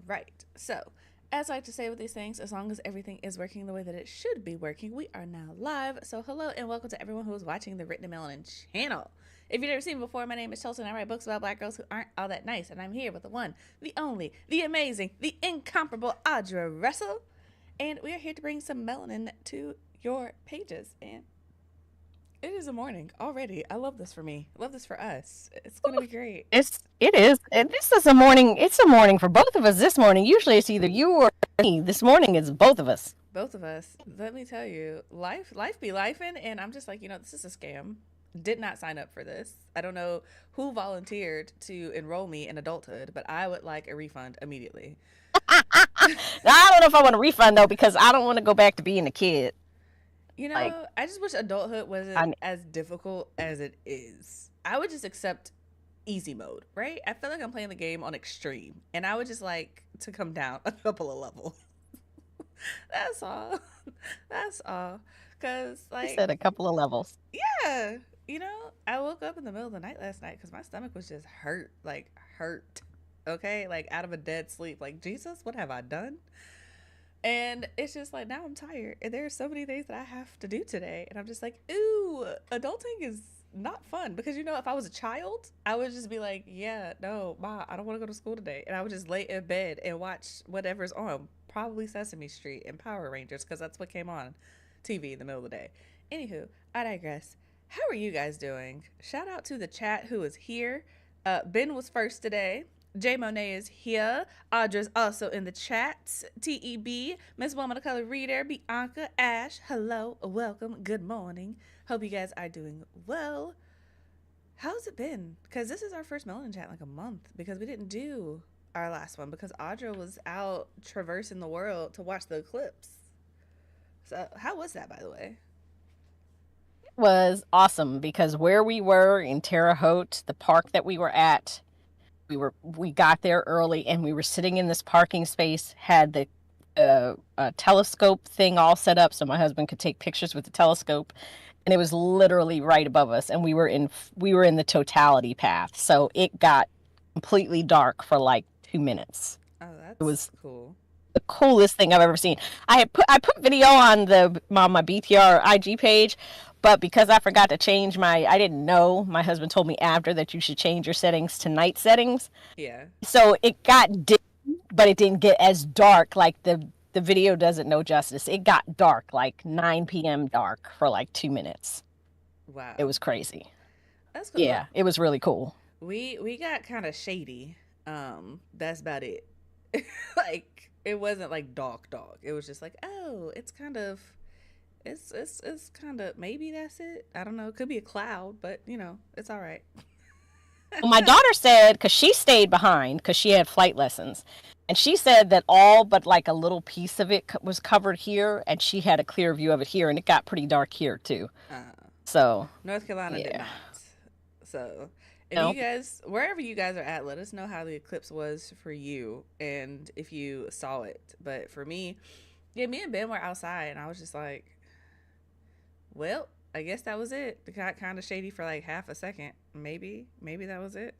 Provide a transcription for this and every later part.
right. So, as I like to say with these things, as long as everything is working the way that it should be working, we are now live. So, hello and welcome to everyone who is watching the Written Melanin channel. If you've never seen me before, my name is Chelsea and I write books about black girls who aren't all that nice. And I'm here with the one, the only, the amazing, the incomparable Audra Russell. And we are here to bring some melanin to your pages. And it is a morning already. I love this for me. I love this for us. It's going to be great. It is. And this is a morning. It's a morning for both of us this morning. Usually it's either you or me. This morning it's both of us. Both of us. Let me tell you, life be lifing, and I'm just like, this is a scam. Did not sign up for this. I don't know who volunteered to enroll me in adulthood, but I would like a refund immediately. I don't know if I want a refund though, because I don't want to go back to being a kid. I just wish adulthood wasn't as difficult as it is. I would just accept easy mode, right? I feel like I'm playing the game on extreme, and I would just like to come down a couple of levels. That's all. That's all. Because, You said a couple of levels. yeah, I woke up in the middle of the night last night because my stomach was just hurt, like hurt. Okay, like out of a dead sleep. Like, Jesus, what have I done? And it's just like, now I'm tired. And there are so many things that I have to do today. And I'm just like, ooh, adulting is not fun. Because, if I was a child, I would just be like, yeah, no, Ma, I don't want to go to school today. And I would just lay in bed and watch whatever's on. Probably Sesame Street and Power Rangers, because that's what came on TV in the middle of the day. Anywho, I digress. How are you guys doing? Shout out to the chat who is here. Ben was first today. J Monet is here. Audra's also in the chat. TEB, Miss Woman of Color Reader, Bianca, Ash, hello, welcome, good morning. Hope you guys are doing well. How's it been? Because this is our first Melanin Chat in like a month, because we didn't do our last one because Audra was out traversing the world to watch the eclipse. So how was that, by the way? It was awesome because where we were in Terre Haute, the park that we were at, we got there early and we were sitting in this parking space, had the telescope thing all set up so my husband could take pictures with the telescope, and it was literally right above us, and we were in the totality path, so it got completely dark for like 2 minutes. Oh, that's It was cool. the coolest thing I've ever seen. I put video on my BTR IG page, but because I forgot to change I didn't know. My husband told me after that you should change your settings to night settings. Yeah. So it got dim, but it didn't get as dark. Like the video doesn't know justice. It got dark, like 9 p.m. dark for like 2 minutes. Wow. It was crazy. That's cool. Yeah, it was really cool. We got kind of shady. That's about it. Like, it wasn't like dog. It was just like, oh, it's kind of maybe that's it. I don't know. It could be a cloud, but it's all right. Well, my daughter said, because she stayed behind because she had flight lessons, and she said that all but like a little piece of it was covered here, and she had a clear view of it here, and it got pretty dark here too. So North Carolina did not. So if Nope. you guys, wherever you guys are at, let us know how the eclipse was for you and if you saw it. But for me, yeah, me and Ben were outside, and I was just like, well, I guess that was it. It got kind of shady for like half a second. Maybe that was it.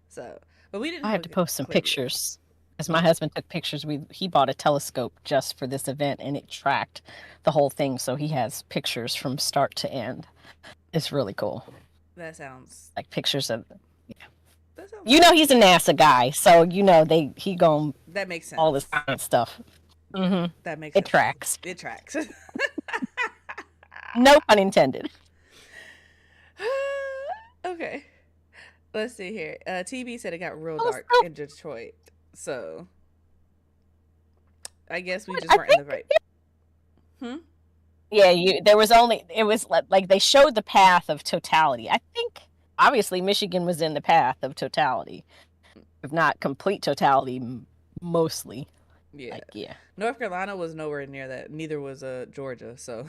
So, but we didn't. I have have a to good post some clear view. pictures because my husband took pictures. He bought a telescope just for this event, and it tracked the whole thing, so he has pictures from start to end. It's really cool. That sounds. Like pictures of, That sounds. he's a NASA guy, so he going That makes sense. all this kind of stuff. That makes It sense. tracks. It tracks. No pun intended. Okay. Let's see here. TB said it got real Oh, dark so- in Detroit. So I guess we just I weren't in the right. Yeah, it was like they showed the path of totality. I think obviously Michigan was in the path of totality, if not complete totality, mostly. Yeah. Yeah. North Carolina was nowhere near that. Neither was Georgia. So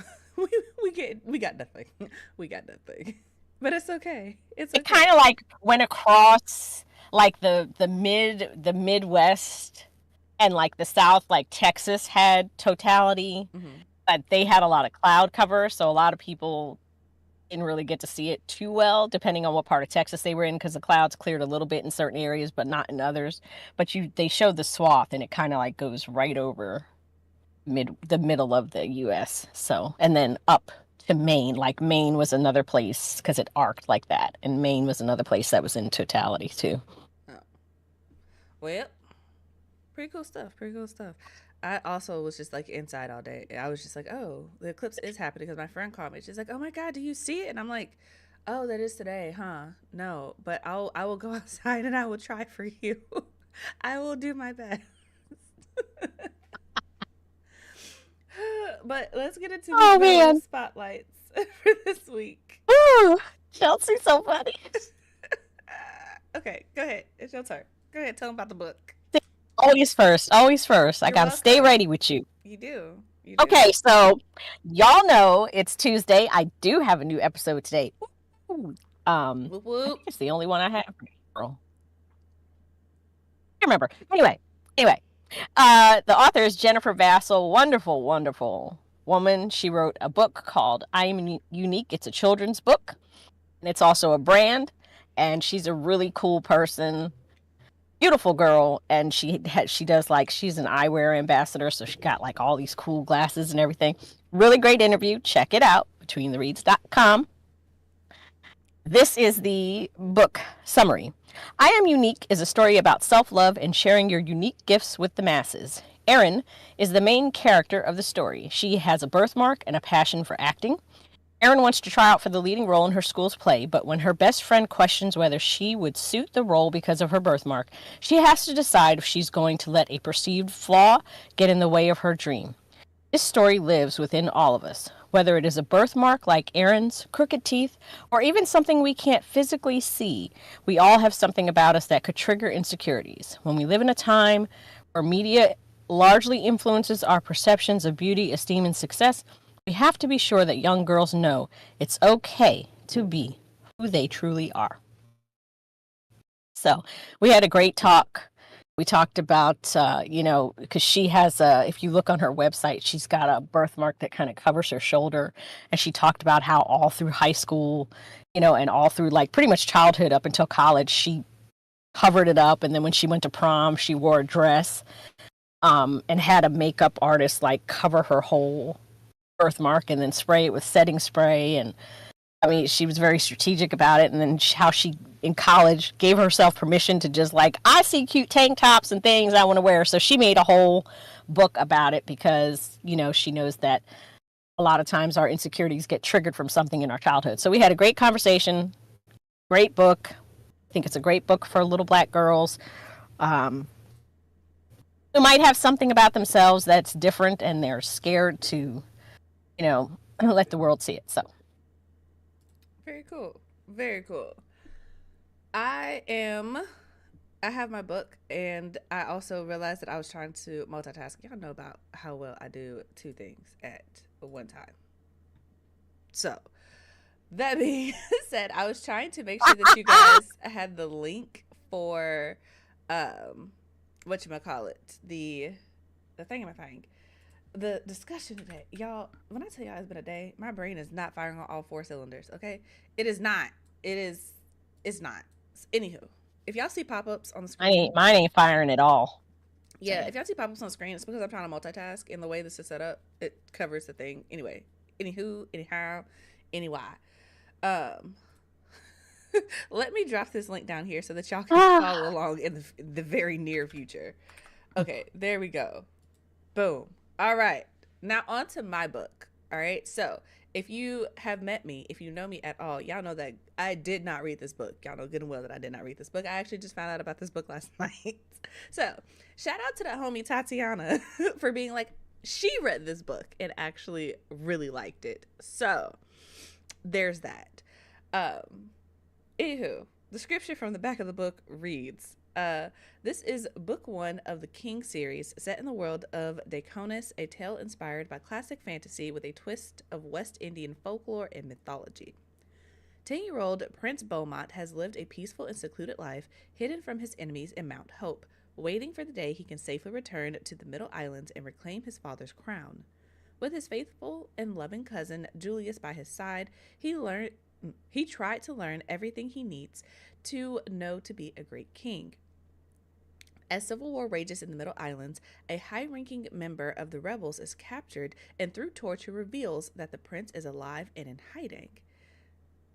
we got nothing. We got nothing. But it's okay. It's okay. It kind of like went across like the Midwest and like the South, like Texas had totality, but they had a lot of cloud cover, so a lot of people didn't really get to see it too well, depending on what part of Texas they were in, because the clouds cleared a little bit in certain areas, but not in others. But they showed the swath, and it kind of like goes right over the middle of the U.S. So, and then up to Maine. Like Maine was another place because it arced like that, and Maine was another place that was in totality too. Oh. Well, pretty cool stuff. Pretty cool stuff. I also was just like inside all day. I was just like, oh, the eclipse is happening because my friend called me. She's like, oh my God, do you see it? And I'm like, oh, that is today, huh? No, but I will go outside and I will try for you. I will do my best. But let's get into Oh these man. spotlights for this week. Ooh, Chelsea's so funny. Okay, go ahead. It's your turn. Go ahead. Tell them about the book. Always first. Always first. I You're gotta stay welcome. ready with you. You do. You do. Okay, so y'all know it's Tuesday. I do have a new episode today. Ooh. I Whoop think whoop. it's the only one I have. Girl. I remember. Anyway. The author is Jennifer Vassell. Wonderful, wonderful woman. She wrote a book called I Am Unique. It's a children's book, and it's also a brand. And she's a really cool person, beautiful girl. And she does like she's an eyewear ambassador, so she got like all these cool glasses and everything. Really great interview. Check it out. BetweenTheReads.com. This is the book summary. I Am Unique is a story about self-love and sharing your unique gifts with the masses. Erin is the main character of the story. She has a birthmark and a passion for acting. Erin wants to try out for the leading role in her school's play, but when her best friend questions whether she would suit the role because of her birthmark, she has to decide if she's going to let a perceived flaw get in the way of her dream. This story lives within all of us, whether it is a birthmark like Erin's, crooked teeth, or even something we can't physically see. We all have something about us that could trigger insecurities. When we live in a time where media largely influences our perceptions of beauty, esteem, and success, we have to be sure that young girls know it's okay to be who they truly are. So we had a great talk. We talked about, because she has if you look on her website, she's got a birthmark that kind of covers her shoulder. And she talked about how all through high school, and all through like pretty much childhood up until college, she covered it up. And then when she went to prom, she wore a dress and had a makeup artist like cover her whole birthmark and then spray it with setting spray. And I mean, she was very strategic about it. And then how she, in college, gave herself permission to just like, I see cute tank tops and things I want to wear. So she made a whole book about it because, she knows that a lot of times our insecurities get triggered from something in our childhood. So we had a great conversation, great book. I think it's a great book for little Black girls who might have something about themselves that's different and they're scared to, let the world see it. So. Very cool. Very cool. I have my book, and I also realized that I was trying to multitask. Y'all know about how well I do two things at one time. So, that being said, I was trying to make sure that you guys had the link for, whatchamacallit, the thingamafang. The discussion today, y'all, when I tell y'all it's been a day, my brain is not firing on all four cylinders, okay? It is not. It's not. Anywho, if y'all see pop-ups on the screen. Mine ain't firing at all. Yeah, if y'all see pop-ups on the screen, it's because I'm trying to multitask, and the way this is set up, it covers the thing. Anyway, anywho, anyhow, anyway. Let me drop this link down here so that y'all can follow along in the very near future. Okay, there we go. Boom. All right. Now on to my book. All right. So if you have met me, if you know me at all, y'all know that I did not read this book. Y'all know good and well that I did not read this book. I actually just found out about this book last night. So shout out to that homie Tatiana for being like, she read this book and actually really liked it. So there's that. Anywho, the scripture from the back of the book reads, this is book 1 of the King series, set in the world of Daconis, a tale inspired by classic fantasy with a twist of West Indian folklore and mythology. 10-year-old Prince Beaumont has lived a peaceful and secluded life, hidden from his enemies in Mount Hope, waiting for the day he can safely return to the Middle Islands and reclaim his father's crown. With his faithful and loving cousin Julius by his side, he tried to learn everything he needs to know to be a great king. As civil war rages in the Middle Islands, a high ranking member of the rebels is captured and through torture reveals that the prince is alive and in hiding.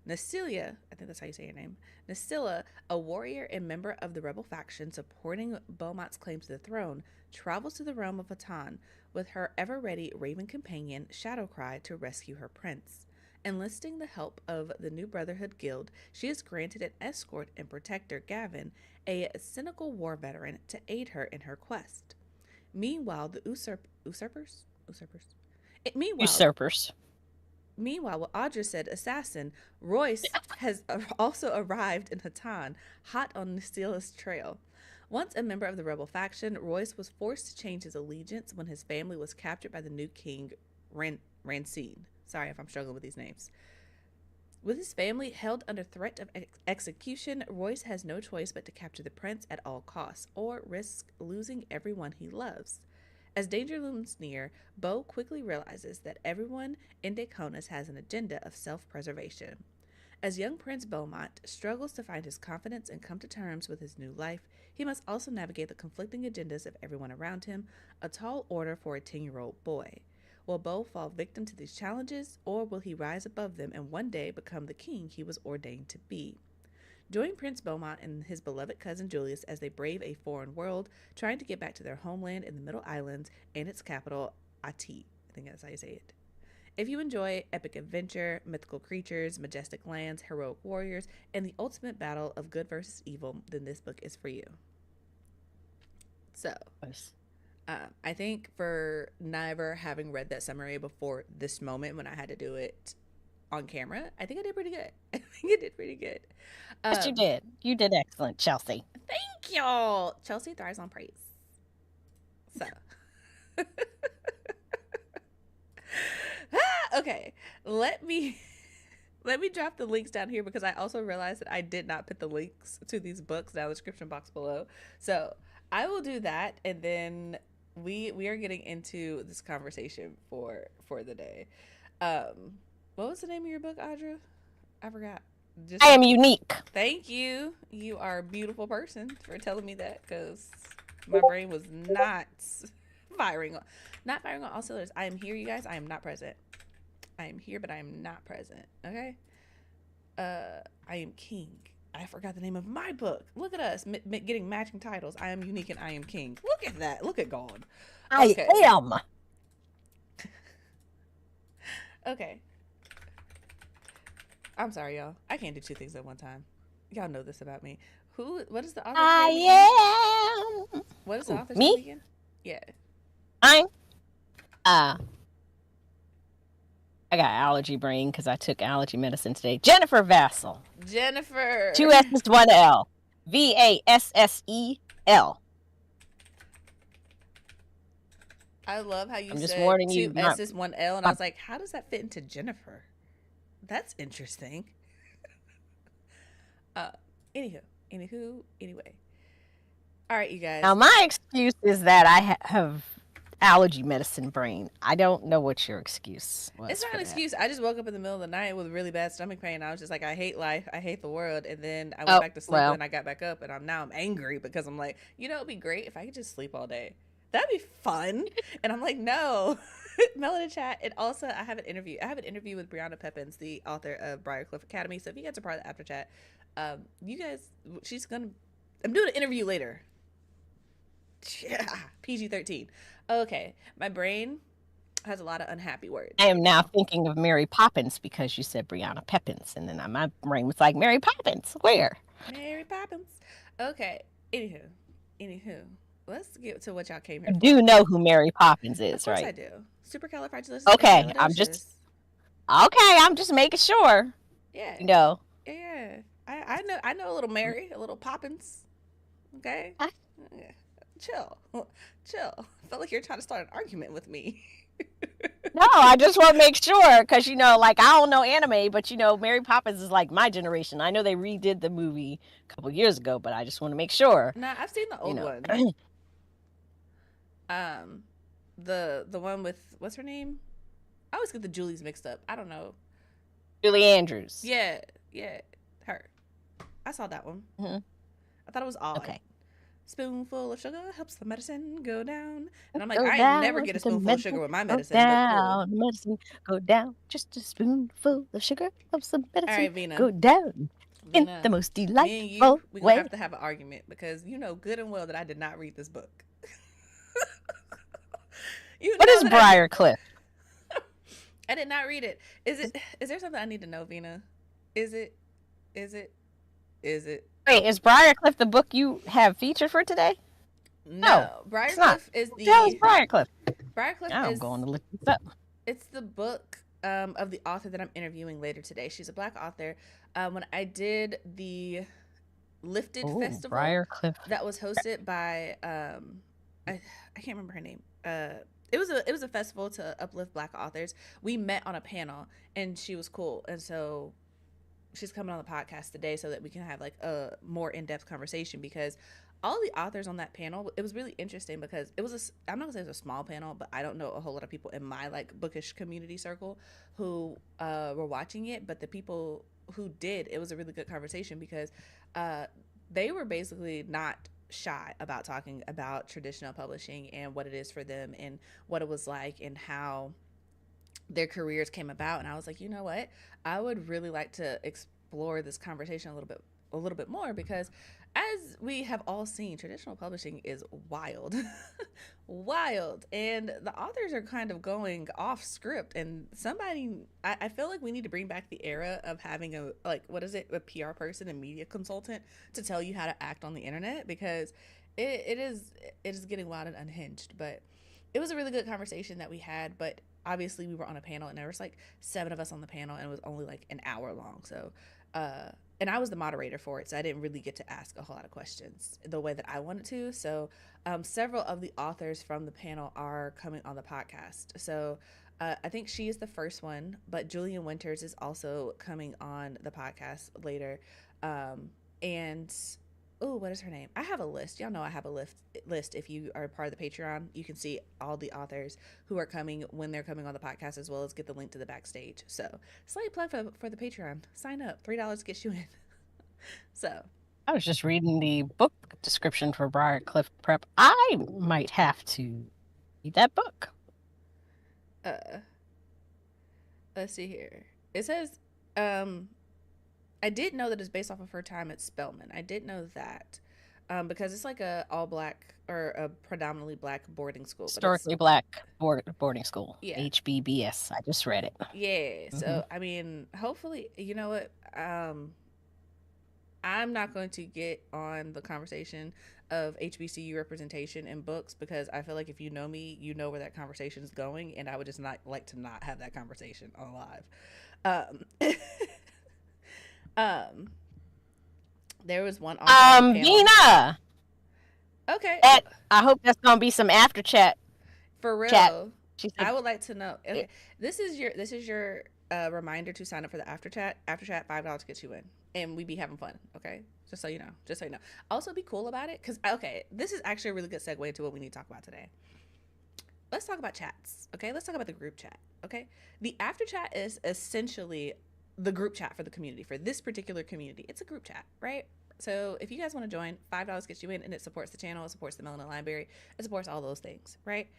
Nasilia, I think that's how you say your name, Nasilla, a warrior and member of the rebel faction supporting Beaumont's claim to the throne, travels to the realm of Atan with her ever ready raven companion, Shadowcry, to rescue her prince. Enlisting the help of the New Brotherhood Guild, she is granted an escort and protector, Gavin, a cynical war veteran, to aid her in her quest. Meanwhile, the usurpers? Usurpers. Meanwhile, what Audra said, assassin, Royce has also arrived in Hatan, hot on Nasila's trail. Once a member of the rebel faction, Royce was forced to change his allegiance when his family was captured by the new king, Rancine. Sorry if I'm struggling with these names. With his family held under threat of execution, Royce has no choice but to capture the prince at all costs, or risk losing everyone he loves. As danger looms near, Beau quickly realizes that everyone in Daconas has an agenda of self-preservation. As young Prince Beaumont struggles to find his confidence and come to terms with his new life, he must also navigate the conflicting agendas of everyone around him, a tall order for a 10-year-old boy. Will Beau fall victim to these challenges, or will he rise above them and one day become the king he was ordained to be? Join Prince Beaumont and his beloved cousin Julius as they brave a foreign world, trying to get back to their homeland in the Middle Islands and its capital, Ati. I think that's how you say it. If you enjoy epic adventure, mythical creatures, majestic lands, heroic warriors, and the ultimate battle of good versus evil, then this book is for you. So, I think for never having read that summary before this moment when I had to do it on camera, I think I did pretty good. I think I did pretty good. Yes, you did. You did excellent, Chelsea. Thank y'all. Chelsea thrives on praise. So, okay, let me drop the links down here because I also realized that I did not put the links to these books down in the description box below. So I will do that, and then we are getting into this conversation for the day. What was the name of your book, Audra? I forgot. I Am Unique. Thank you. You are a beautiful person for telling me that, because my brain was not firing on all cylinders. I am here, you guys. I am not present. I am here, but I am not present. Okay. I Am King. I forgot the name of my book. Look at us getting matching titles. I Am Unique and I Am King. Look at that. Look at God. Okay. I am. Okay. I'm sorry, y'all. I can't do two things at one time. Y'all know this about me. What is the author's name? I am. What is the author's name again? Yeah. I got allergy brain because I took allergy medicine today. Jennifer Vassell. Jennifer. 2 S's, 1 L. Vassel. I love how you I'm just said warning 2 you, S's, 1 L, and I was like, how does that fit into Jennifer? That's interesting. Anyway. All right, you guys. Now, my excuse is that I have allergy medicine brain. I don't know what your excuse was. It's not an excuse. I just woke up in the middle of the night with really bad stomach pain. I was just like, I hate life. I hate the world. And then I went back to sleep, and I got back up, and I'm angry because I'm like, it'd be great if I could just sleep all day. That'd be fun. And I'm like, no. Melanin Chat. And also, I have an interview. I have an interview with Brianna Peppins, the author of Briarcliff Academy. So if you guys are part of the after chat, you guys, I'm doing an interview later. Yeah, PG-13. Okay, my brain has a lot of unhappy words. I am now thinking of Mary Poppins because you said Brianna Peppins, and then my brain was like, Mary Poppins, where? Mary Poppins. Okay, anywho, let's get to what y'all came here for. You do know who Mary Poppins is, right? Of course I do. Supercalifragilistic. Okay, I'm just making sure. Yeah. You know. Yeah. I know a little Mary, a little Poppins. Okay. Yeah. Chill. I felt like you're trying to start an argument with me. No, I just want to make sure because, I don't know anime, but, Mary Poppins is like my generation. I know they redid the movie a couple years ago, but I just want to make sure. Nah, I've seen the old one. The one with, what's her name? I always get the Julies mixed up. I don't know. Julie Andrews. Yeah, her. I saw that one. Mm-hmm. I thought it was odd. Okay. Spoonful of sugar helps the medicine go down. And I'm like, Go I ain't never get a spoonful of sugar with my medicine, but cool. Medicine go down. Just a spoonful of sugar helps the medicine All right, Vina. go down. In the most delightful me and you, we're way. gonna have to have an argument because you know good and well that I did not read this book. What is Briarcliff? I did not read it. Is there something I need to know, Vina? Is it? Wait, is Briarcliff the book you have featured for today? No, Briarcliff is the. What is Briarcliff? Briarcliff I'm is going to look this up. It's the book of the author that I'm interviewing later today. She's a Black author. When I did the Lifted Festival, Briarcliff. that was hosted by I can't remember her name. It was a festival to uplift Black authors. We met on a panel, and she was cool, and so she's coming on the podcast today so that we can have like a more in-depth conversation, because all the authors on that panel, it was really interesting because it was I'm not gonna say it was a small panel, but I don't know a whole lot of people in my like bookish community circle who were watching it, but the people who did, it was a really good conversation because they were basically not shy about talking about traditional publishing and what it is for them and what it was like and how their careers came about. And I was like, you know what, I would really like to explore this conversation a little bit more, because as we have all seen, traditional publishing is wild. Wild, and the authors are kind of going off script, and I feel like we need to bring back the era of having a PR person and media consultant to tell you how to act on the internet, because it is getting wild and unhinged. But it was a really good conversation that we had, but obviously we were on a panel and there was like 7 of us on the panel, and it was only like an hour long. So and I was the moderator for it, so I didn't really get to ask a whole lot of questions the way that I wanted to. So several of the authors from the panel are coming on the podcast. So I think she is the first one, but Julian Winters is also coming on the podcast later. And what is her name? I have a list. Y'all know I have a list. If you are part of the Patreon, you can see all the authors who are coming when they're coming on the podcast, as well as get the link to the backstage. So, slight plug for the Patreon. Sign up. $3 gets you in. So, I was just reading the book description for Briarcliff Prep. I might have to read that book. Let's see here. It says, I did know that it's based off of her time at Spelman. I did know that because it's like a all Black or a predominantly Black boarding school. Historically Black boarding school. Yeah. HBBS. I just read it. Yeah. So, I mean, hopefully, you know what? I'm not going to get on the conversation of HBCU representation in books, because I feel like if you know me, you know where that conversation is going, and I would just not like to not have that conversation on live. There was one on Vina. Okay. I hope that's gonna be some after chat. For real. Chat. I would like to know. Okay. This is your reminder to sign up for the after chat. After chat, $5 gets you in, and we be having fun. Okay. Just so you know. Also, be cool about it, because this is actually a really good segue into what we need to talk about today. Let's talk about chats. Okay. Let's talk about the group chat. Okay. The after chat is essentially the group chat for the community, for this particular community. It's a group chat, right? So if you guys want to join, $5 gets you in, and it supports the channel, it supports the Melanin Library, it supports all those things, right?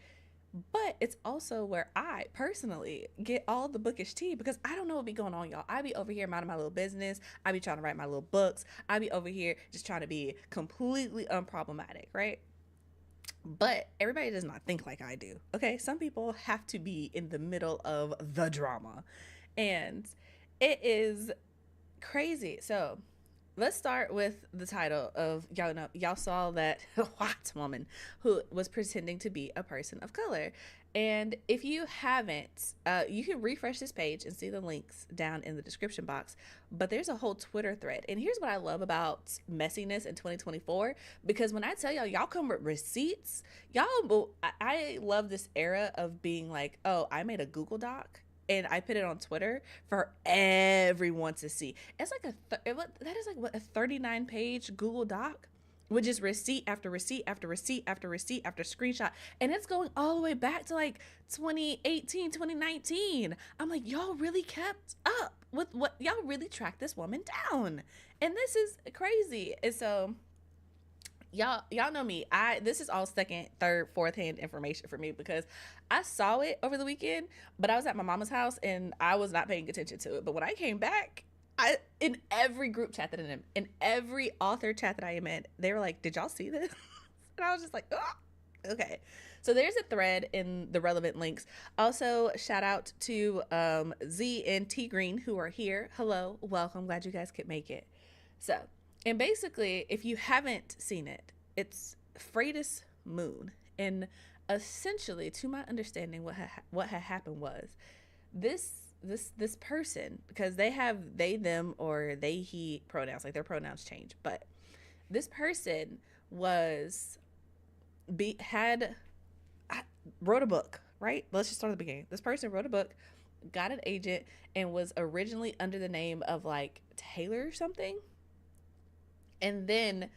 But it's also where I personally get all the bookish tea, because I don't know what be going on, y'all. I be over here minding my little business. I be trying to write my little books. I be over here just trying to be completely unproblematic, right? But everybody does not think like I do, okay? Some people have to be in the middle of the drama, and it is crazy. So let's start with the title of, y'all saw that white woman who was pretending to be a person of color. And if you haven't, you can refresh this page and see the links down in the description box. But there's a whole Twitter thread. And here's what I love about messiness in 2024. Because when I tell y'all come with receipts, I love this era of being like, oh, I made a Google Doc and I put it on Twitter for everyone to see. It's like that is like a 39-page Google Doc, with just receipt after receipt after receipt after receipt after screenshot. And it's going all the way back to like 2018, 2019. I'm like, y'all really kept up with what y'all really tracked this woman down. And this is crazy. And so y'all know me. This is all second, third, fourth hand information for me because I saw it over the weekend, but I was at my mama's house and I was not paying attention to it. But when I came back, in every group chat that I'm in every author chat that I am in, they were like, "Did y'all see this?" And I was just like, "Oh, okay." So there's a thread in the relevant links. Also, shout out to Z and T Green who are here. Hello, welcome. Glad you guys could make it. So, and basically, if you haven't seen it, it's Freydis Moon, and essentially, to my understanding, what had happened was this person, because they have they, them, or they, he pronouns, like their pronouns change, but this person wrote a book, right? Let's just start at the beginning. This person wrote a book, got an agent, and was originally under the name of like Taylor or something, and then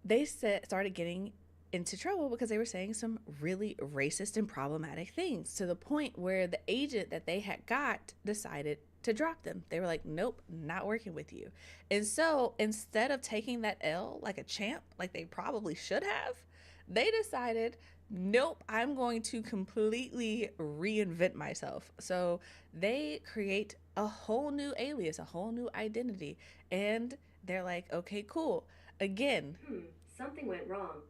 they started getting into trouble because they were saying some really racist and problematic things, to the point where the agent that they had got decided to drop them. They were like, nope, not working with you. And so instead of taking that L like a champ, like they probably should have, they decided, nope, I'm going to completely reinvent myself. So they create a whole new alias, a whole new identity. And they're like, okay, cool. Again, something went wrong.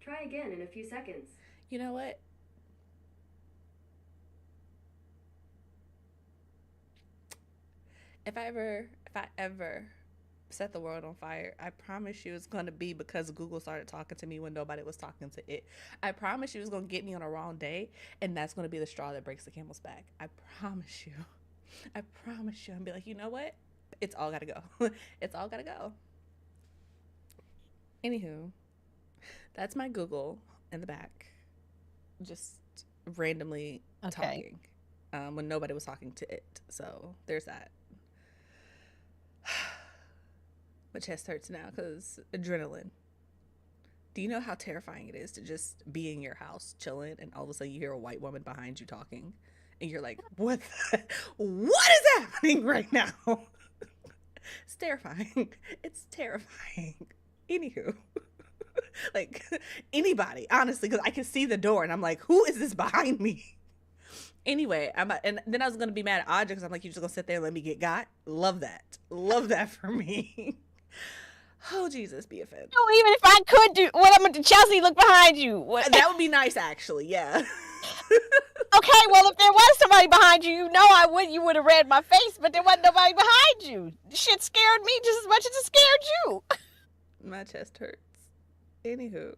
Try again in a few seconds. You know what? If I ever set the world on fire, I promise you it's going to be because Google started talking to me when nobody was talking to it. I promise you it's going to get me on a wrong day, and that's going to be the straw that breaks the camel's back. I promise you. I promise you. And be like, you know what? It's all got to go. It's all got to go. Anywho, that's my Google in the back, just randomly talking when nobody was talking to it. So there's that. My chest hurts now because adrenaline. Do you know how terrifying it is to just be in your house chilling and all of a sudden you hear a white woman behind you talking and you're like, what is happening right now? It's terrifying. It's terrifying. Anywho. Like anybody, honestly, because I can see the door and I'm like, who is this behind me? Anyway, and then I was gonna be mad at Audra because I'm like, you just gonna sit there and let me get got? Love that for me. Oh Jesus, be offended. No, even if I could do what I'm gonna Chelsea, look behind you. What? That would be nice, actually. Yeah. Okay, well, if there was somebody behind you, you would have read my face, but there wasn't nobody behind you. Shit scared me just as much as it scared you. My chest hurts. Anywho,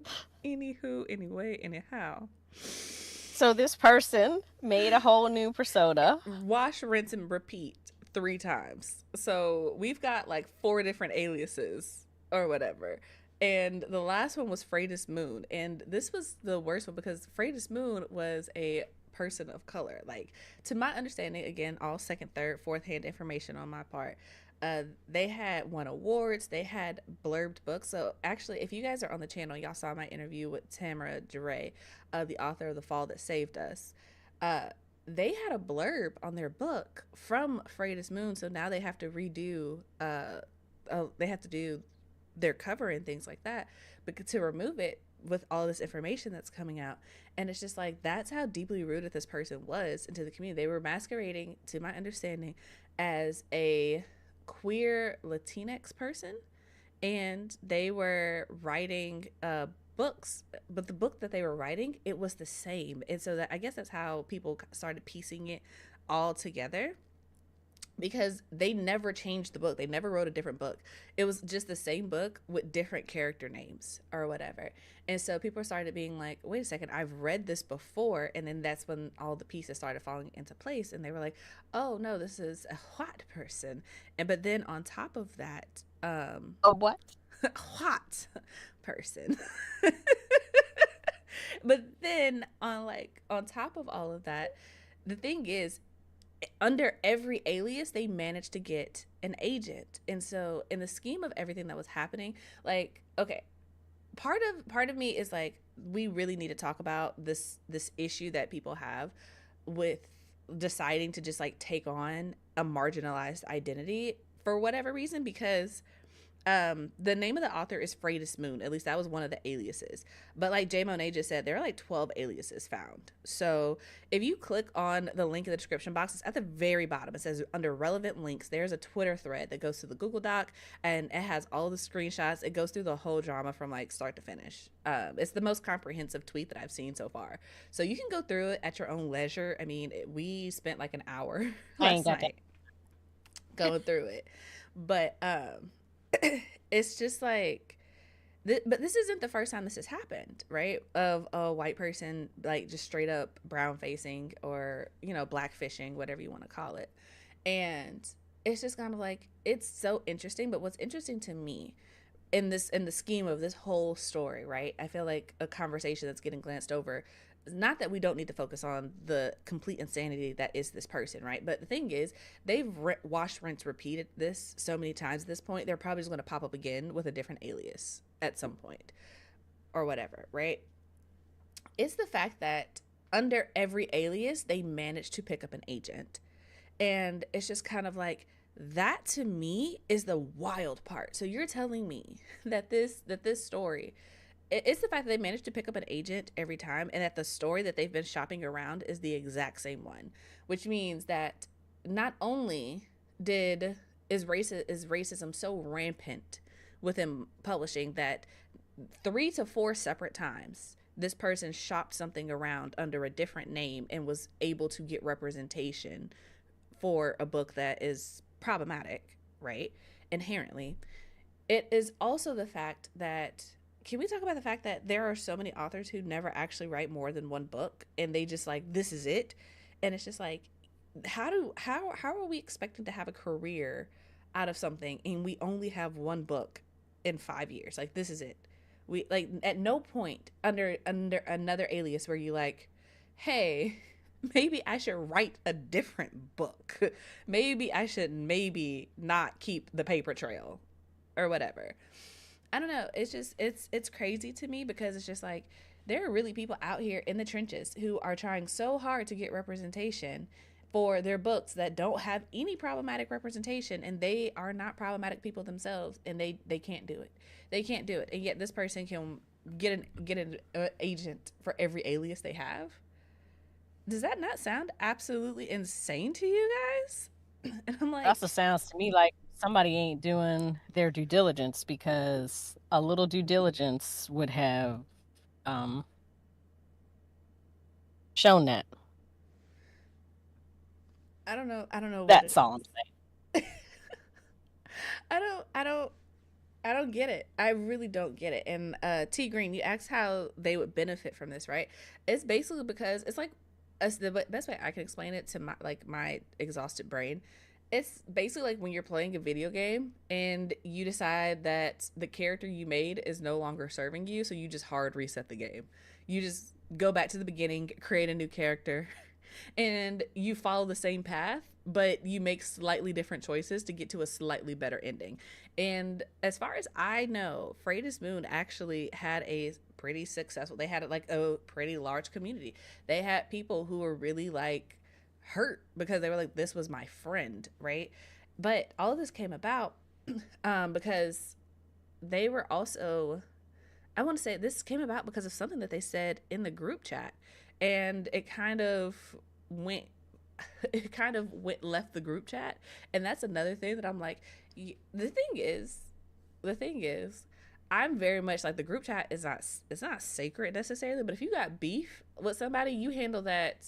anyway, anyhow. So this person made a whole new persona. Wash, rinse, and repeat 3 times. So we've got like 4 different aliases or whatever. And the last one was Freydis Moon. And this was the worst one because Freydis Moon was a person of color. Like, to my understanding, again, all second, third, fourth hand information on my part. They had won awards. They had blurbed books. So actually, if you guys are on the channel, y'all saw my interview with Tamara Duray, the author of The Fall That Saved Us. They had a blurb on their book from Freydis Moon. So now they have to redo, they have to do their cover and things like that, but to remove it with all this information that's coming out. And it's just like, that's how deeply rooted this person was into the community. They were masquerading, to my understanding, as a queer Latinx person, and they were writing books, but the book that they were writing, it was the same. And so that, I guess that's how people started piecing it all together, because they never changed the book. They never wrote a different book. It was just the same book with different character names or whatever. And so people started being like, wait a second, I've read this before. And then that's when all the pieces started falling into place. And they were like, oh no, this is a white person. But then on top of that, a what? White person. But then on top of all of that, the thing is, under every alias they managed to get an agent. And so in the scheme of everything that was happening, like, okay, part of me is like, we really need to talk about this issue that people have with deciding to just like take on a marginalized identity for whatever reason, because the name of the author is Freydis Moon. At least that was one of the aliases. But like Jay Monet just said, there are like 12 aliases found. So if you click on the link in the description box, it's at the very bottom. It says under relevant links, there's a Twitter thread that goes to the Google Doc, and it has all the screenshots. It goes through the whole drama from like start to finish. It's the most comprehensive tweet that I've seen so far. So you can go through it at your own leisure. I mean, we spent like an hour last night going through it. But it's just like, but this isn't the first time this has happened, right? Of a white person like just straight up brown facing, or you know, black fishing, whatever you want to call it. And it's just kind of like, it's so interesting. But what's interesting to me in the scheme of this whole story, right, I feel like a conversation that's getting glanced over, not that we don't need to focus on the complete insanity that is this person, right? But the thing is, they've washed, rinse, repeated this so many times at this point, they're probably just going to pop up again with a different alias at some point or whatever, right? It's the fact that under every alias, they managed to pick up an agent. And it's just kind of like, that to me is the wild part. So you're telling me that this story, it's the fact that they managed to pick up an agent every time, and that the story that they've been shopping around is the exact same one, which means that not only is racism so rampant within publishing that 3 to 4 separate times this person shopped something around under a different name and was able to get representation for a book that is problematic, right? Inherently. It is also the fact that, can we talk about the fact that there are so many authors who never actually write more than one book, and they just like, this is it? And it's just like, how are we expecting to have a career out of something and we only have one book in 5 years? Like, this is it. We like, at no point under another alias were you like, hey, maybe I should write a different book. Maybe I should not keep the paper trail or whatever. I don't know. It's just, it's crazy to me, because it's just like, there are really people out here in the trenches who are trying so hard to get representation for their books that don't have any problematic representation, and they are not problematic people themselves, and they can't do it. They can't do it. And yet this person can get an agent for every alias they have. Does that not sound absolutely insane to you guys? And I'm like, It also sounds to me like somebody ain't doing their due diligence, because a little due diligence would have shown that. I don't know. That's all I'm saying. I don't get it. I really don't get it. And T Green, you asked how they would benefit from this, right? It's basically because it's like, the best way I can explain it to my exhausted brain, it's basically like when you're playing a video game and you decide that the character you made is no longer serving you, so you just hard reset the game. You just go back to the beginning, create a new character, and you follow the same path, but you make slightly different choices to get to a slightly better ending. And as far as I know, Freydis Moon actually had a pretty successful, they had like a pretty large community. They had people who were really like hurt because they were like, this was my friend, right? But all of this came about because they were also, I want to say this came about because of something that they said in the group chat, and it kind of went left the group chat. And that's another thing that I'm like, the thing is I'm very much like, the group chat is not, it's not sacred necessarily, but if you got beef with somebody, you handle that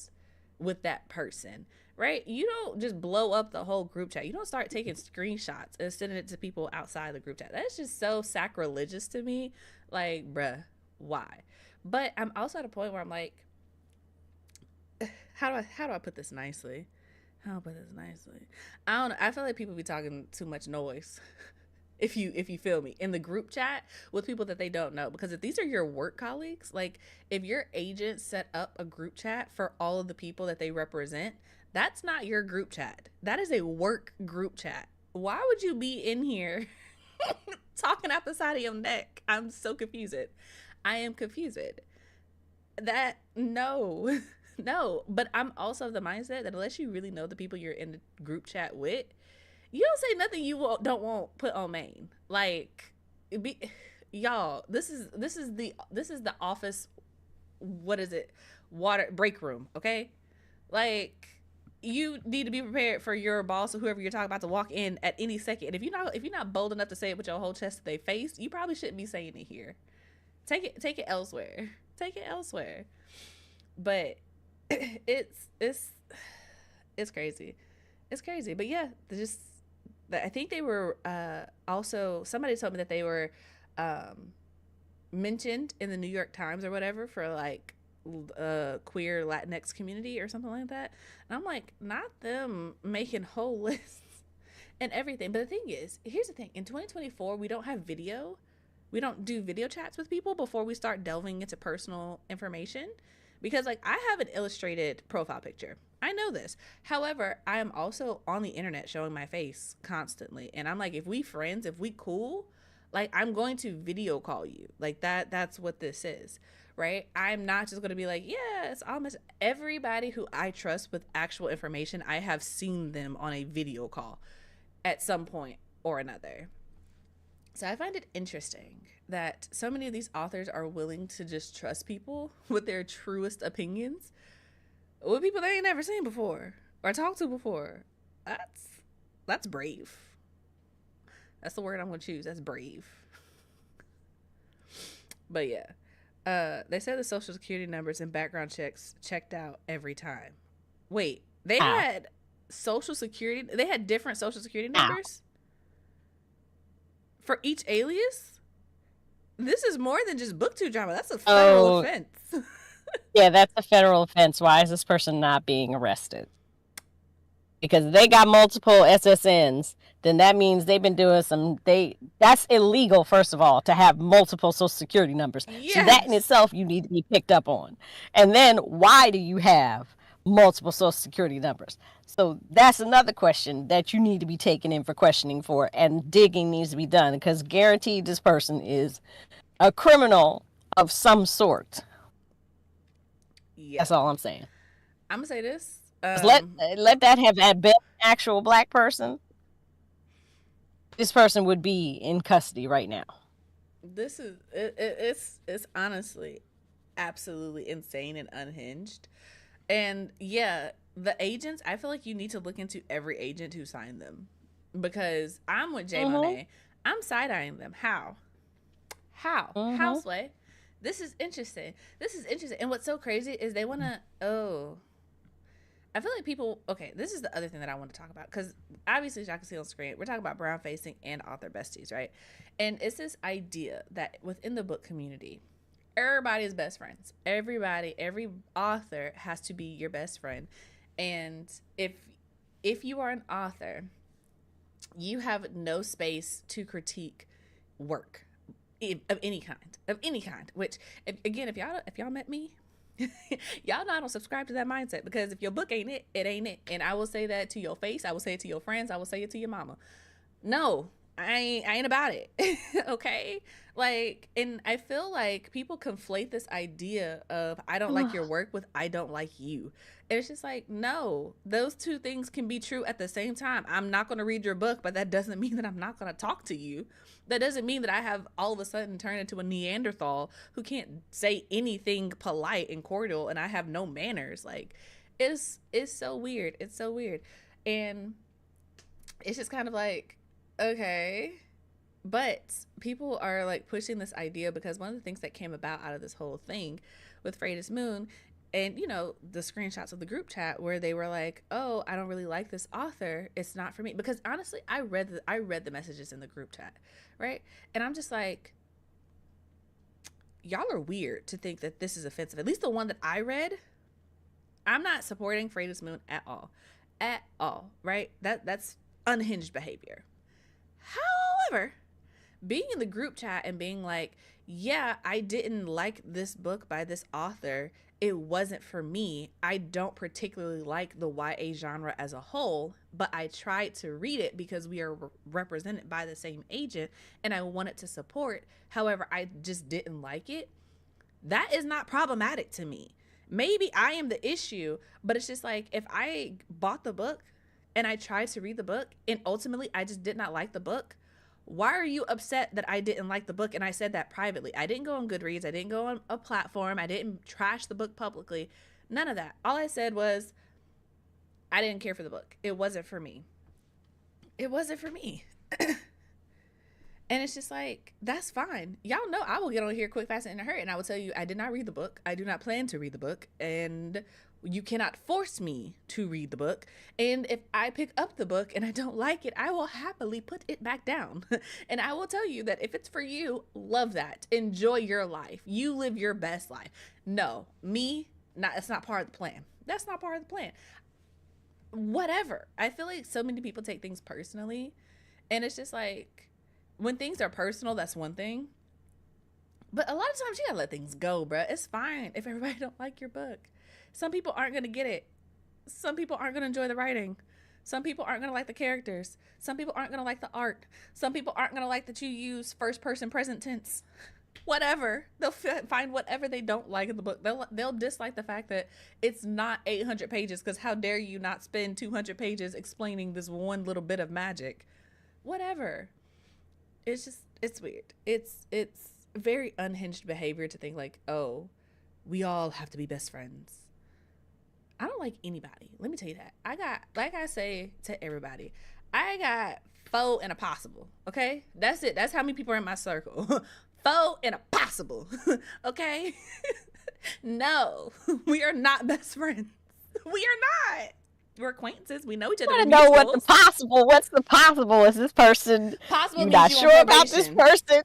with that person, right? You don't just blow up the whole group chat. You don't start taking screenshots and sending it to people outside the group chat. That's just so sacrilegious to me. Like, bruh, why? But I'm also at a point where I'm like, how do I put this nicely? How do I put this nicely? I don't know. I feel like people be talking too much noise. If you feel me, in the group chat with people that they don't know, because if these are your work colleagues, like if your agent set up a group chat for all of the people that they represent, That's not your group chat. That is a work group chat. Why would you be in here talking out the side of your neck? I'm so confused. I am confused. That, no. No. But I'm also of the mindset that unless you really know the people you're in the group chat with, you don't say nothing you don't want put on main. Like, y'all, this is the office, what is it, water break room, okay? Like, you need to be prepared for your boss or whoever you're talking about to walk in at any second. And if you're not bold enough to say it with your whole chest to their face, you probably shouldn't be saying it here. Take it elsewhere. Take it elsewhere. But it's crazy. It's crazy. But yeah, I think they were also, somebody told me that they were mentioned in the New York Times or whatever for like queer Latinx community or something like that. And I'm like, not them making whole lists and everything. But the thing is, here's the thing. In 2024, we don't have video. We don't do video chats with people before we start delving into personal information. Because like, I have an illustrated profile picture. I know this. However, I am also on the internet showing my face constantly. And I'm like, if we friends, if we cool, like, I'm going to video call you. Like, that's what this is, right? I'm not just going to be like, yes, almost everybody who I trust with actual information, I have seen them on a video call at some point or another. So I find it interesting that so many of these authors are willing to just trust people with their truest opinions with people they ain't never seen before or talked to before. That's brave. That's the word I'm going to choose. That's brave. But yeah, they said the social security numbers and background checks checked out every time. Wait, they had social security? They had different social security numbers for each alias? This is more than just booktube drama. That's a federal offense. Yeah, that's a federal offense. Why is this person not being arrested? Because they got multiple SSNs, then that means they've been doing that's illegal, first of all, to have multiple social security numbers. Yes. So that in itself you need to be picked up on. And then why do you have multiple social security numbers? So that's another question that you need to be taken in for questioning for, and digging needs to be done, because guaranteed this person is a criminal of some sort. Yeah. That's all I'm saying. I'm gonna say this. Let that have been an actual black person. This person would be in custody right now. This is it's honestly absolutely insane and unhinged. And yeah, the agents, I feel like you need to look into every agent who signed them, because I'm with Jay Monet. I'm side-eyeing them. How? How, Sway? This is interesting. And what's so crazy is they want to, I feel like people, okay, this is the other thing that I want to talk about, because obviously, as y'all can see on screen, we're talking about brown facing and author besties, right? And it's this idea that within the book community, everybody is best friends. Every author has to be your best friend. And if you are an author, you have no space to critique work of any kind. Which, if y'all met me, y'all know I don't subscribe to that mindset, because if your book ain't it, it ain't it. And I will say that to your face. I will say it to your friends. I will say it to your mama. No, I ain't about it. Okay? Like, and I feel like people conflate this idea of I don't like your work with I don't like you. And it's just like, no, those two things can be true at the same time. I'm not going to read your book, but that doesn't mean that I'm not going to talk to you. That doesn't mean that I have all of a sudden turned into a Neanderthal who can't say anything polite and cordial, and I have no manners. Like, it's so weird. It's so weird. And it's just kind of like, okay. But people are like pushing this idea, because one of the things that came about out of this whole thing with Freydis Moon, and you know, the screenshots of the group chat where they were like, oh, I don't really like this author, it's not for me. Because honestly, I read the messages in the group chat, right? And I'm just like, y'all are weird to think that this is offensive. At least the one that I read, I'm not supporting Freydis Moon at all, right? That's unhinged behavior. However, being in the group chat and being like, yeah, I didn't like this book by this author. It wasn't for me. I don't particularly like the YA genre as a whole, but I tried to read it because we are represented by the same agent and I wanted to support. However, I just didn't like it. That is not problematic to me. Maybe I am the issue, but it's just like if I bought the book and I tried to read the book and ultimately I just did not like the book, why are you upset that I didn't like the book? And I said that privately. I didn't go on Goodreads. I didn't go on a platform. I didn't trash the book publicly. None of that. All I said was I didn't care for the book. It wasn't for me. It wasn't for me. And it's just like, that's fine. Y'all know I will get on here quick, fast, and in a hurry. And I will tell you, I did not read the book. I do not plan to read the book. And you cannot force me to read the book. And if I pick up the book and I don't like it, I will happily put it back down. And I will tell you that if it's for you, love that. Enjoy your life. You live your best life. No, me, not. It's not part of the plan. That's not part of the plan. Whatever. I feel like so many people take things personally. And it's just like, when things are personal, that's one thing. But a lot of times you gotta let things go, bruh. It's fine if everybody don't like your book. Some people aren't gonna get it. Some people aren't gonna enjoy the writing. Some people aren't gonna like the characters. Some people aren't gonna like the art. Some people aren't gonna like that you use first person present tense. Whatever. They'll find whatever they don't like in the book. They'll dislike the fact that it's not 800 pages, because how dare you not spend 200 pages explaining this one little bit of magic. Whatever. It's just, it's weird. It's very unhinged behavior to think like, oh, we all have to be best friends. I don't like anybody. Let me tell you that. I got, like I say to everybody, I got foe and a possible. Okay? That's it. That's how many people are in my circle. Foe and a possible. Okay? No, we are not best friends. We are not. We're acquaintances. We know each other. I want to know what the possible. What's the possible? Is this person? Possible. You're not sure about this person.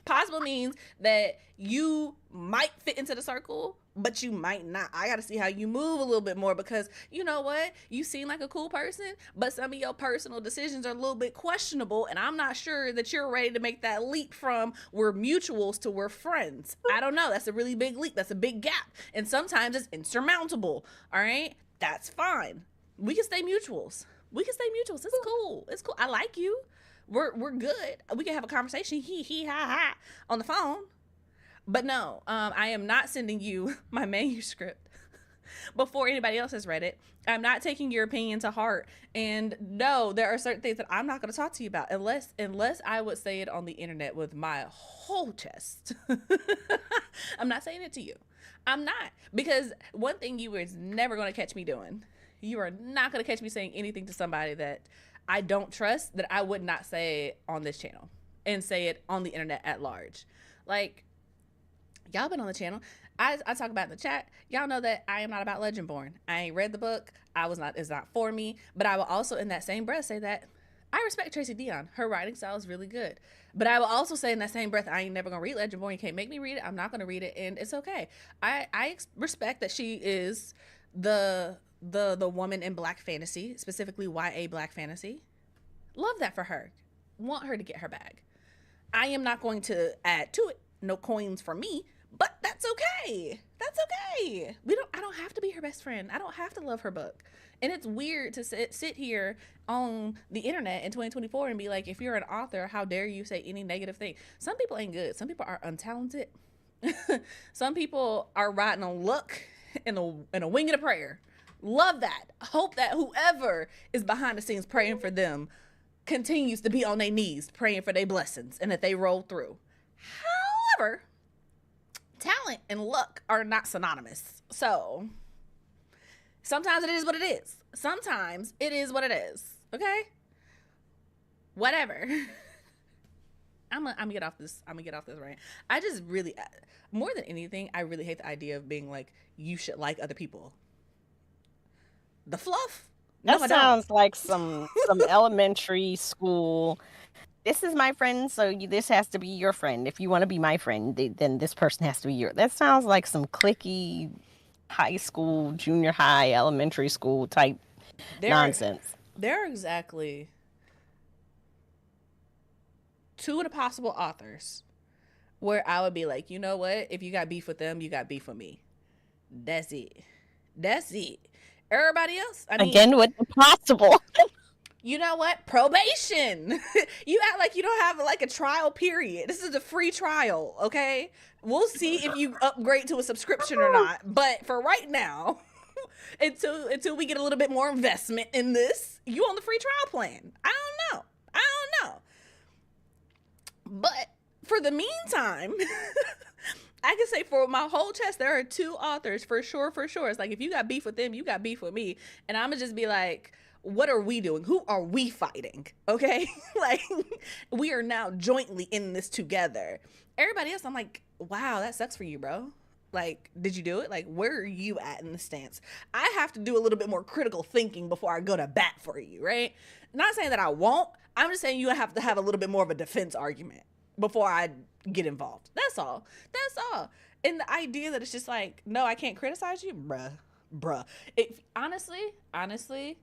Possible means that you might fit into the circle, but you might not. I got to see how you move a little bit more, because you know what? You seem like a cool person, but some of your personal decisions are a little bit questionable, and I'm not sure that you're ready to make that leap from we're mutuals to we're friends. I don't know. That's a really big leap. That's a big gap, and sometimes it's insurmountable. All right? That's fine. We can stay mutuals. It's cool. It's cool. I like you. We're good. We can have a conversation, ha ha, on the phone. But no, I am not sending you my manuscript before anybody else has read it. I'm not taking your opinion to heart. And no, there are certain things that I'm not going to talk to you about unless I would say it on the internet with my whole chest. I'm not saying it to you. I'm not. Because one thing you is never going to catch me doing. You are not going to catch me saying anything to somebody that I don't trust, that I would not say on this channel and say it on the internet at large. Like, y'all been on the channel. I talk about in the chat. Y'all know that I am not about Legendborn. I ain't read the book. It's not for me. But I will also in that same breath say that I respect Tracy Deonn. Her writing style is really good. But I will also say in that same breath, I ain't never gonna read Legendborn. You can't make me read it. I'm not gonna read it, and it's okay. I respect that she is the woman in Black fantasy, specifically YA Black fantasy. Love that for her. Want her to get her bag. I am not going to add to it. No coins for me, but that's okay. That's okay. I don't have to be her best friend. I don't have to love her book. And it's weird to sit here on the internet in 2024 and be like, if you're an author, how dare you say any negative thing? Some people ain't good. Some people are untalented. Some people are riding on luck and a wing and a prayer. Love that. Hope that whoever is behind the scenes praying for them continues to be on their knees praying for their blessings and that they roll through. However, talent and luck are not synonymous. So sometimes it is what it is. Sometimes it is what it is. Okay? Whatever. I'm gonna get off this rant. I just really, more than anything, I really hate the idea of being like, you should like other people. The fluff? That sounds like some elementary school. This is my friend, so this has to be your friend. If you want to be my friend, then this person has to be your. That sounds like some cliquey high school, junior high, elementary school type nonsense. There are exactly 2 of the possible authors where I would be like, you know what? If you got beef with them, you got beef with me. That's it. That's it. Everybody else, I mean, again with the possible. You know what? Probation. You act like you don't have like a trial period. This is a free trial, okay? We'll see if you upgrade to a subscription or not. But for right now, until we get a little bit more investment in this, you on the free trial plan. I don't know. But for the meantime, I can say for my whole chest, there are 2 authors for sure. It's like, if you got beef with them, you got beef with me. And I'm gonna just be like, what are we doing? Who are we fighting? Okay? Like, we are now jointly in this together. Everybody else, I'm like, wow, that sucks for you, bro. Like, did you do it? Like, where are you at in the stance? I have to do a little bit more critical thinking before I go to bat for you, right? Not saying that I won't. I'm just saying you have to have a little bit more of a defense argument before I get involved. That's all. And the idea that it's just like, no, I can't criticize you, bruh. If honestly,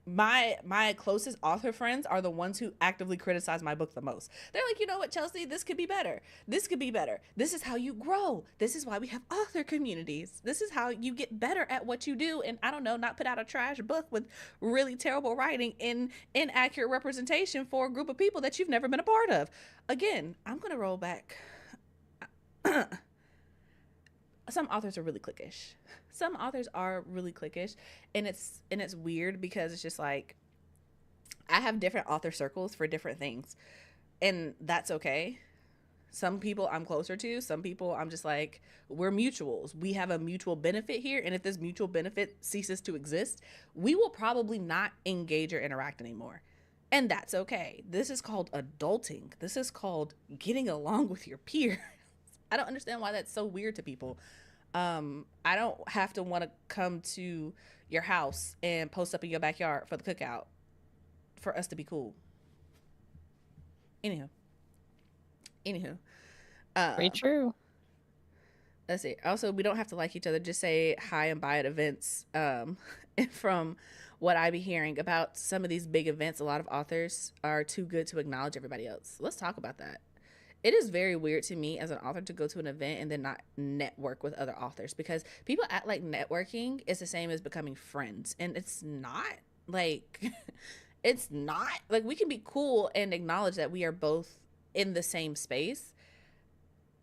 my closest author friends are the ones who actively criticize my book the most. They're like, you know what, Chelsea, this could be better. This is how you grow. This is why we have author communities. This is how you get better at what you do. And I don't know, not put out a trash book with really terrible writing and inaccurate representation for a group of people that you've never been a part of. Again, I'm going to roll back. Some authors are really cliquish. And it's weird because it's just like, I have different author circles for different things, and that's okay. Some people I'm closer to, some people I'm just like, we're mutuals. We have a mutual benefit here, and if this mutual benefit ceases to exist, we will probably not engage or interact anymore. And that's okay. This is called adulting. This is called getting along with your peers. I don't understand why that's so weird to people. I don't have to want to come to your house and post up in your backyard for the cookout for us to be cool. Anywho. Very true. Let's see. Also, we don't have to like each other. Just say hi and bye at events. From what I be hearing about some of these big events, a lot of authors are too good to acknowledge everybody else. Let's talk about that. It is very weird to me as an author to go to an event and then not network with other authors, because people act like networking is the same as becoming friends, and it's not. Like, it's not. Like, we can be cool and acknowledge that we are both in the same space,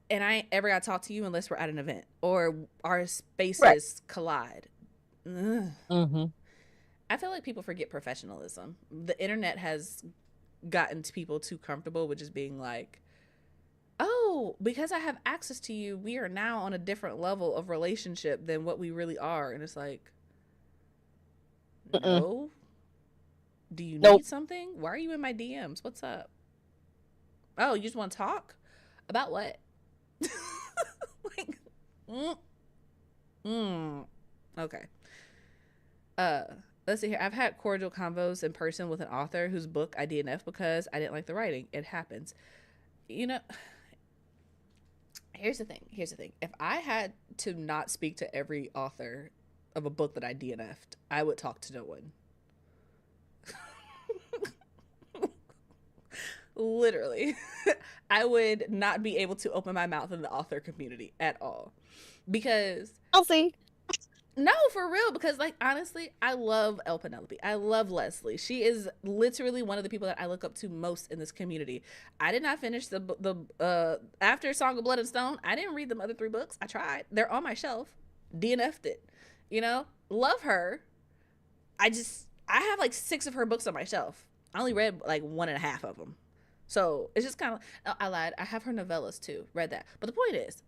and I ain't ever got to talk to you unless we're at an event or our spaces collide. Mm-hmm. I feel like people forget professionalism. The internet has gotten to people too comfortable with just being like, oh, because I have access to you, we are now on a different level of relationship than what we really are. And it's like, no. Do you need something? Why are you in my DMs? What's up? Oh, you just want to talk? About what? Like, okay. Let's see here. I've had cordial convos in person with an author whose book I DNF because I didn't like the writing. It happens. You know, here's the thing. If I had to not speak to every author of a book that I DNF'd, I would talk to no one. Literally. I would not be able to open my mouth in the author community at all. Because I'll see. No, for real, because like honestly, I love El Penelope. I love Leslie. She is literally one of the people that I look up to most in this community. I did not finish the after Song of Blood and Stone. I didn't read them other 3 books. I tried. They're on my shelf. DNF'd it. You know, love her. I have like 6 of her books on my shelf. I only read like 1.5 of them. So it's just kind of, I lied. I have her novellas too. Read that. But the point is,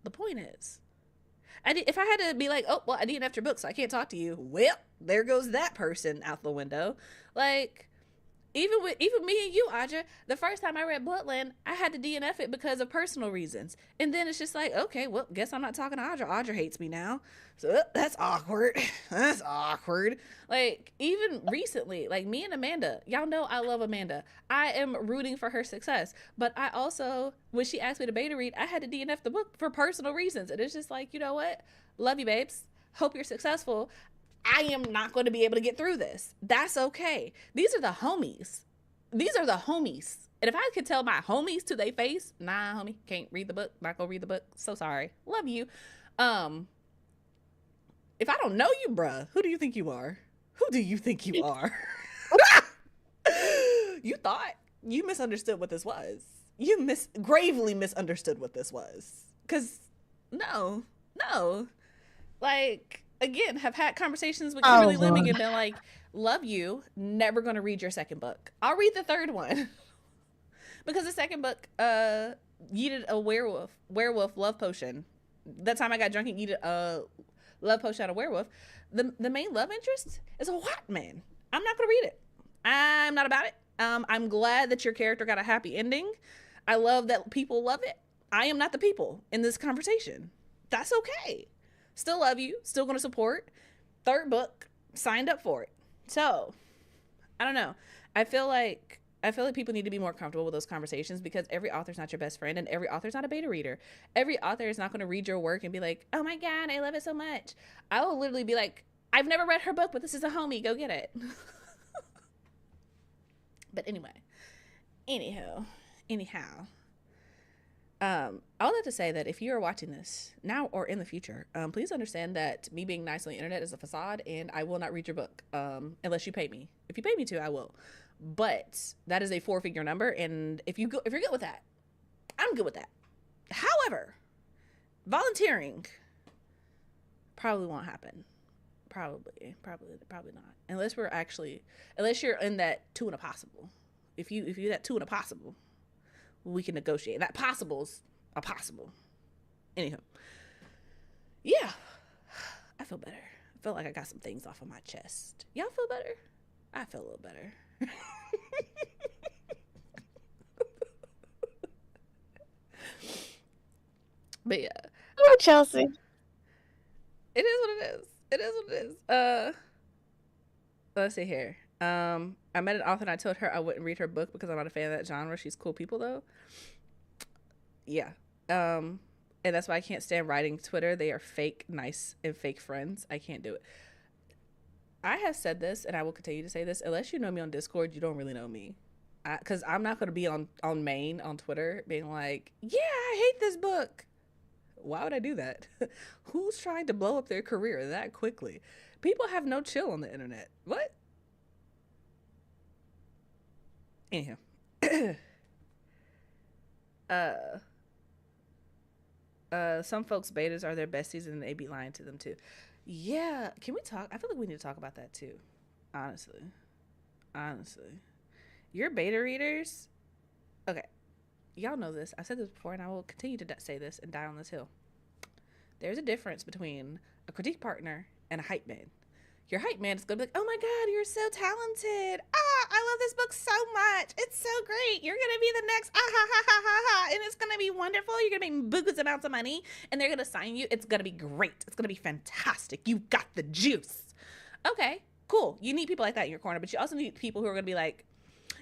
if I had to be like, oh, well, I DNF'd your book, so I can't talk to you. Well, there goes that person out the window. Like, even me and you, Audra, the first time I read Bloodland, I had to DNF it because of personal reasons. And then it's just like, okay, well, guess I'm not talking to Audra. Audra hates me now. So that's awkward. Like, even recently, like me and Amanda, y'all know I love Amanda. I am rooting for her success. But I also, when she asked me to beta read, I had to DNF the book for personal reasons. And it's just like, you know what? Love you, babes. Hope you're successful. I am not going to be able to get through this. That's okay. These are the homies. these are the homies. And if I could tell my homies to their face, nah, homie, can't read the book, not gonna read the book. So sorry. Love you. If I don't know you, bruh, who do you think you are? Who do you think you are? You thought you misunderstood what this was. You gravely misunderstood what this was. Cause no. Like, again, have had conversations with Kimberly Lemming and been like, love you, never gonna read your second book. I'll read the third one. Because the second book needed a werewolf love potion. That time I got drunk and needed a love potion out of werewolf. The main love interest is a white man. I'm not gonna read it. I'm not about it. I'm glad that your character got a happy ending. I love that people love it. I am not the people in this conversation. That's okay. Still love you. Still gonna support. Third book, signed up for it. So, I don't know. I feel like people need to be more comfortable with those conversations because every author's not your best friend and every author's not a beta reader. Every author is not going to read your work and be like, oh my God, I love it so much. I will literally be like, I've never read her book, but this is a homie. Go get it. But anyway, anyhow, all that to say that if you are watching this now or in the future, please understand that me being nice on the internet is a facade and I will not read your book unless you pay me. If you pay me to, I will. But that is a 4-figure number, and if you're good with that, I'm good with that. However, volunteering probably won't happen. Probably not. Unless you're in that 2 and a possible. If you're that 2 and a possible, we can negotiate. That possible's a possible. Anyhow, yeah, I feel better. I feel like I got some things off of my chest. Y'all feel better? I feel a little better. But yeah. Oh, Chelsea. It is what it is. Let's see here. I met an author and I told her I wouldn't read her book because I'm not a fan of that genre. She's cool people though. Yeah. And that's why I can't stand writing Twitter. They are fake nice and fake friends. I can't do it. I have said this, and I will continue to say this. Unless you know me on Discord, you don't really know me. Because I'm not going to be on main on Twitter being like, yeah, I hate this book. Why would I do that? Who's trying to blow up their career that quickly? People have no chill on the internet. What? Anyhow. Some folks' betas are their besties and they be lying to them too. Yeah, can we talk? I feel like we need to talk about that too. Honestly. Your beta readers, okay, y'all know this. I've said this before and I will continue to say this and die on this hill. There's a difference between a critique partner and a hype man. Your hype man is going to be like, oh my God, you're so talented. I love this book so much. It's so great. You're going to be the next, and it's going to be wonderful. You're going to make bogus amounts of money, and they're going to sign you. It's going to be great. It's going to be fantastic. You've got the juice. Okay, cool. You need people like that in your corner, but you also need people who are going to be like,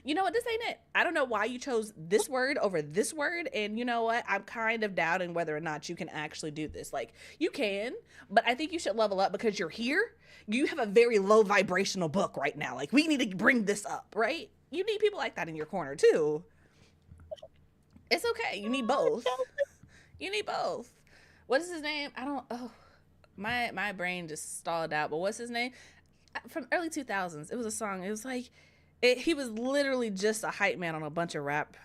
you know what, this ain't it. I don't know why you chose this word over this word, and you know what, I'm kind of doubting whether or not you can actually do this. Like, you can, but I think you should level up because you're here. You have a very low vibrational book right now. Like, we need to bring this up, right? You need people like that in your corner too. It's okay. You need both. You need both. What is his name? My brain just stalled out, but what's his name? From early 2000s. It was a song. It was like, he was literally just a hype man on a bunch of rap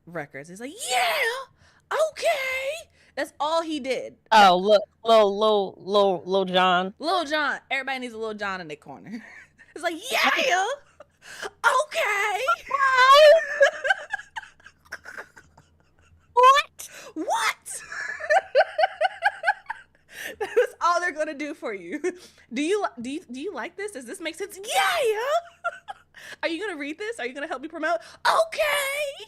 records. He's like, yeah, okay. That's all he did. Oh, look, Lil John. Lil John. Everybody needs a Lil John in their corner. It's like, yeah, okay. What? That's all they're gonna do for you. Do you like this? Does this make sense? Yeah. Are you gonna read this? Are you gonna help me promote? Okay.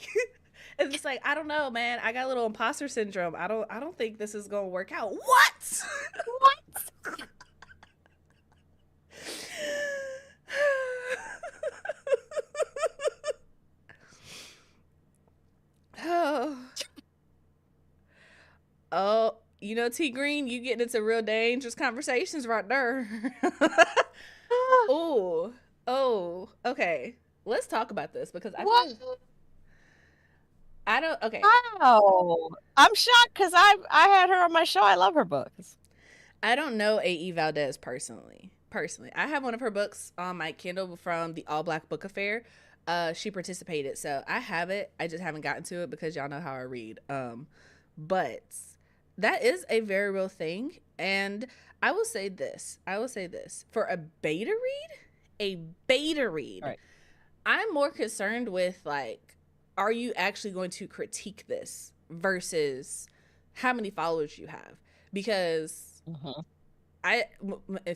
And it's like, I don't know, man. I got a little imposter syndrome. I don't think this is gonna work out. What? Oh, you know, T Green, you getting into real dangerous conversations right there. Oh, okay. let's talk about this because What? I don't. Okay, Wow. I'm shocked because I had her on my show. I love her books. I don't know A.E. Valdez personally. I have one of her books on my Kindle from the All Black Book Affair. She participated, so I have it. I just haven't gotten to it because y'all know how I read. But that is a very real thing, and I will say this. For a beta read, Right. I'm more concerned with, like, are you actually going to critique this versus how many followers you have? Because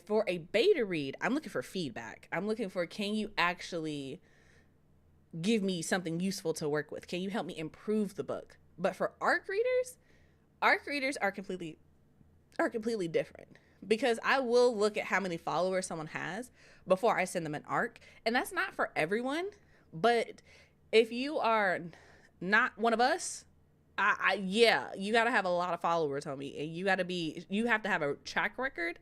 for a beta read, I'm looking for feedback. I'm looking for, can you actually give me something useful to work with? Can you help me improve the book? But for ARC readers are completely different, because I will look at how many followers someone has before I send them an ARC, and that's not for everyone. But if you are not one of us, yeah, you got to have a lot of followers, homie, and you have to have a track record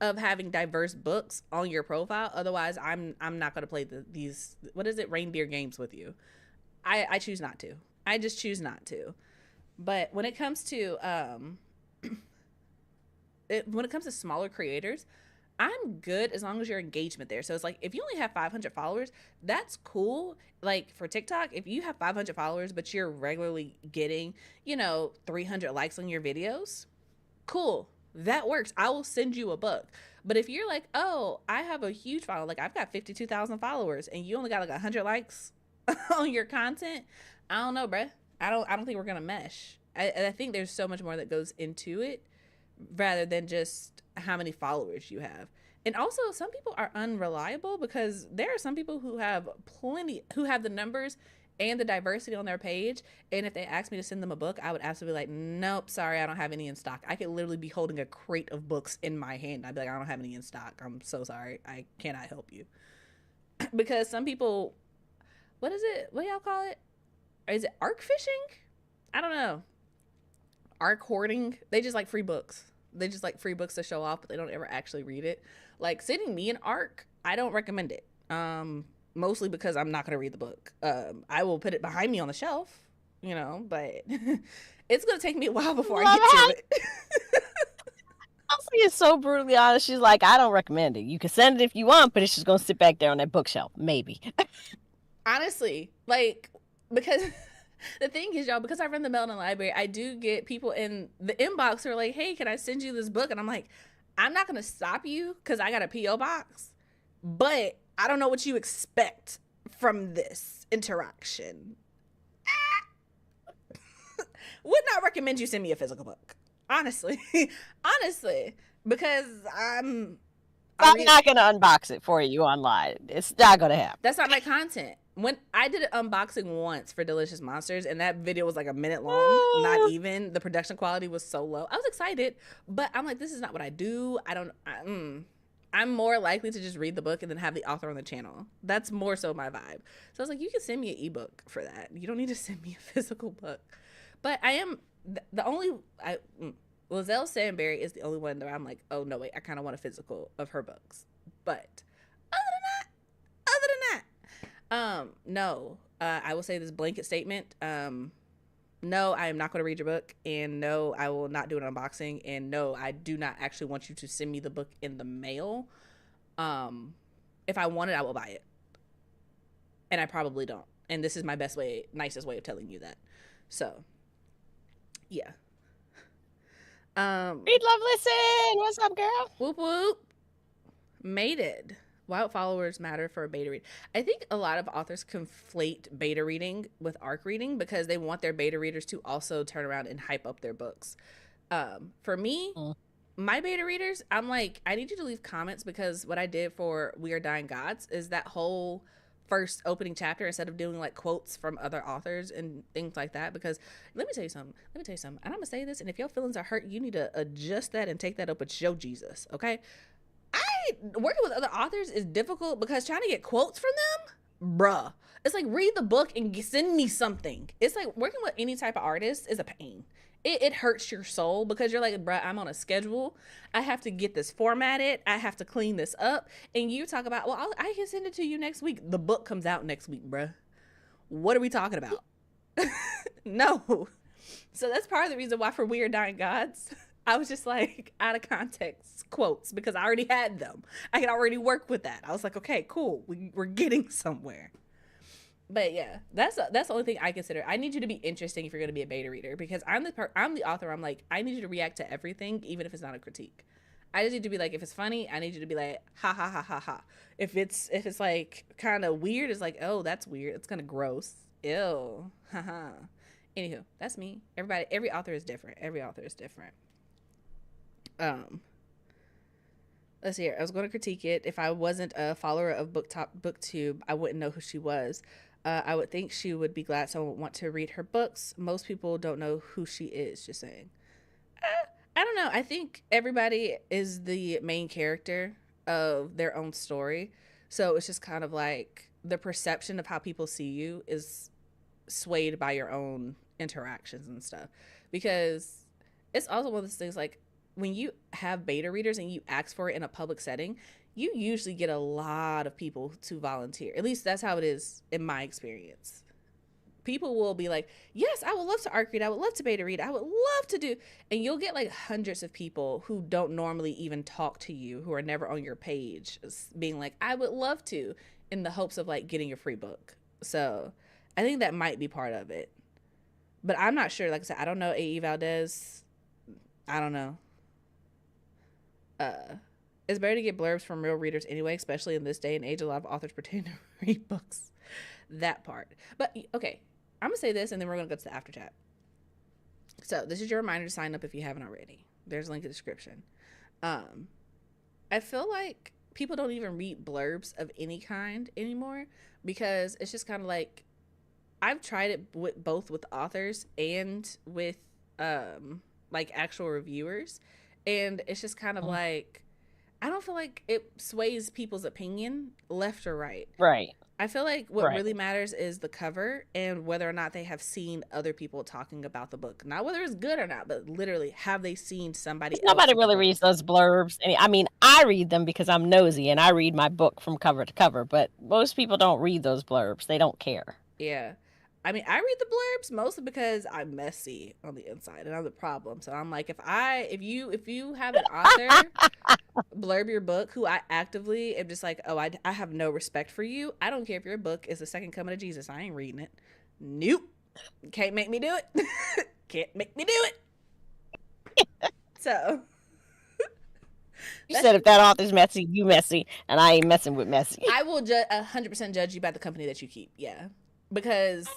of having diverse books on your profile. Otherwise, I'm not going to play these, what is it, reindeer games with you. I choose not to. I just choose not to. But when it comes to smaller creators, I'm good as long as your engagement there. So it's like, if you only have 500 followers, that's cool. Like for TikTok, if you have 500 followers, but you're regularly getting, 300 likes on your videos, cool. That works. I will send you a book. But if you're like, oh, I have a huge following, like I've got 52,000 followers and you only got like 100 likes on your content, I don't know, bruh. I don't think we're going to mesh. I think there's so much more that goes into it rather than just how many followers you have. And also, some people are unreliable, because there are some people who have the numbers and the diversity on their page, and if they asked me to send them a book, I would absolutely be like, nope, sorry, I don't have any in stock. I could literally be holding a crate of books in my hand. I'd be like, I don't have any in stock. I'm so sorry. I cannot help you. Because some people, what is it? What do y'all call it? Is it ARC fishing? I don't know. ARC hoarding. They just like free books. They just like free books to show off, but they don't ever actually read it. Like sending me an ARC, I don't recommend it. Mostly because I'm not going to read the book. I will put it behind me on the shelf, but it's going to take me a while before I get to it. Elsie is so brutally honest. She's like, I don't recommend it. You can send it if you want, but it's just going to sit back there on that bookshelf. Maybe. Honestly, like, because the thing is, y'all, because I run the Melanin Library, I do get people in the inbox who are like, hey, can I send you this book? And I'm like, I'm not going to stop you because I got a P.O. box, but I don't know what you expect from this interaction. Would not recommend you send me a physical book. Honestly, because I'm not going to unbox it for you online. It's not going to happen. That's not my content. When I did an unboxing once for Delicious Monsters, and that video was like a minute long, not even. The production quality was so low. I was excited, but I'm like, this is not what I do. I'm more likely to just read the book and then have the author on the channel. That's more so my vibe. So I was like, you can send me an ebook for that. You don't need to send me a physical book. But I am Lizelle Sandberry is the only one that I'm like, oh no, wait, I kind of want a physical of her books. But other than that, no, I will say this blanket statement. No, I am not going to read your book, and no, I will not do an unboxing, and no, I do not actually want you to send me the book in the mail. If I want it, I will buy it, and I probably don't. And this is my nicest way of telling you that. So, yeah. Read, love, listen. What's up, girl? Whoop whoop. Mated. Why followers matter for a beta read. I think a lot of authors conflate beta reading with ARC reading because they want their beta readers to also turn around and hype up their books. For me, my beta readers, I'm like, I need you to leave comments, because what I did for We Are Dying Gods is that whole first opening chapter, instead of doing like quotes from other authors and things like that, because let me tell you something, and I'm gonna say this, and if your feelings are hurt, you need to adjust that and take that up with your Jesus, okay? Working with other authors is difficult because trying to get quotes from them, bruh, it's like, read the book and send me something. It's like working with any type of artist is a pain. it hurts your soul because you're like, bruh, I'm on a schedule. I have to get this formatted. I have to clean this up. And you talk about, well, I can send it to you next week. The book comes out next week, bruh. What are we talking about? No. So that's part of the reason why for We Are Dying Gods, I was just like out of context quotes because I already had them. I could already work with that. I was like, okay, cool. We're getting somewhere. But yeah, that's the only thing I consider. I need you to be interesting if you're going to be a beta reader because I'm the author. I'm like, I need you to react to everything, even if it's not a critique. I just need to be like, if it's funny, I need you to be like, ha ha ha ha ha. If it's like kind of weird, it's like, oh, that's weird. It's kind of gross. Ew. Haha. Anywho, that's me. Every author is different. Let's see here. I was going to critique it. If I wasn't a follower of BookTube, I wouldn't know who she was. I would think she would be glad someone would want to read her books. Most people don't know who she is, just saying. I don't know. I think everybody is the main character of their own story. So it's just kind of like the perception of how people see you is swayed by your own interactions and stuff. Because it's also one of those things like when you have beta readers and you ask for it in a public setting, you usually get a lot of people to volunteer. At least that's how it is in my experience. People will be like, yes, I would love to ARC read. I would love to beta read. I would love to do. And you'll get like hundreds of people who don't normally even talk to you, who are never on your page, being like, I would love to, in the hopes of like getting a free book. So I think that might be part of it. But I'm not sure. Like I said, I don't know A.E. Valdez. I don't know. It's better to get blurbs from real readers anyway, especially in this day and age. A lot of authors pretend to read books. That part. But okay, I'm gonna say this and then we're gonna go to the after chat. So this is your reminder to sign up if you haven't already. There's a link in the description. I feel like people don't even read blurbs of any kind anymore because it's just kind of like, I've tried it with both with authors and with like actual reviewers, and it's just kind of like, I don't feel like it sways people's opinion left or right. Right. I feel like what really matters is the cover and whether or not they have seen other people talking about the book. Not whether it's good or not, but literally, have they seen somebody else? Nobody really reads those blurbs. I mean, I read them because I'm nosy and I read my book from cover to cover, but most people don't read those blurbs. They don't care. Yeah. I mean, I read the blurbs mostly because I'm messy on the inside and I'm the problem. So I'm like, if you have an author blurb your book who I actively am just like, oh, I have no respect for you. I don't care if your book is the second coming of Jesus. I ain't reading it. Nope. Can't make me do it. Can't make me do it. So. You said if that author's messy, you messy, and I ain't messing with messy. I will 100% judge you by the company that you keep. Yeah. Because